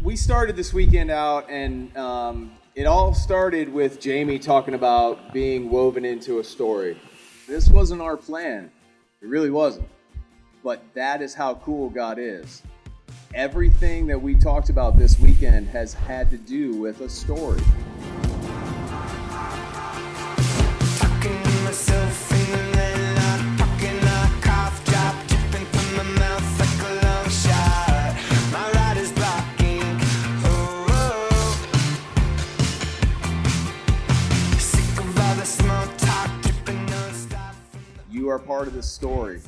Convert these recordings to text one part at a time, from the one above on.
we started this weekend out, and it all started with Jamie talking about being woven into a story. This wasn't our plan. It really wasn't. But that is how cool God is. Everything that we talked about this weekend has had to do with a story. You are part of the story,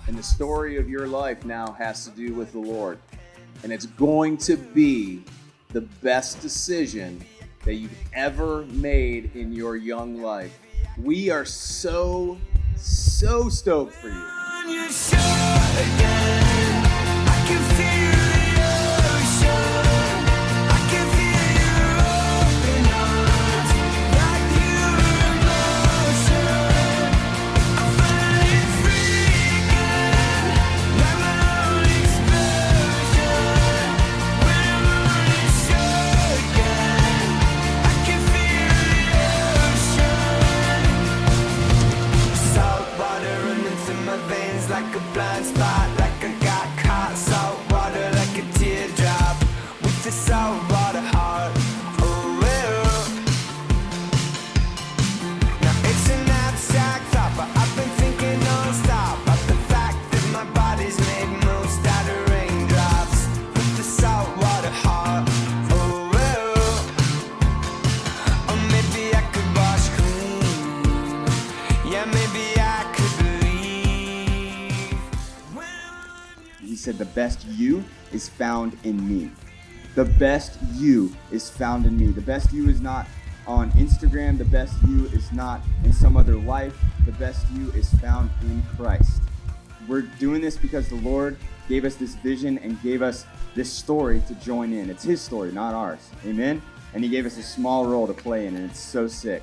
and the story of your life now has to do with the Lord, and it's going to be the best decision that you've ever made in your young life. We are so stoked for you. Like a blind spot, like I got caught. Salt water like a teardrop with the salt water heart. Oh well. Now it's an abstract thought, but I've been thinking non-stop about the fact that my body's made most out of raindrops with the salt water heart. Oh well. Or maybe I could wash clean. Yeah, maybe I could. He said, the best you is found in me. The best you is found in me. The best you is not on Instagram. The best you is not in some other life. The best you is found in Christ. We're doing this because the Lord gave us this vision and gave us this story to join in. It's His story, not ours. Amen? And He gave us a small role to play in, and it's so sick.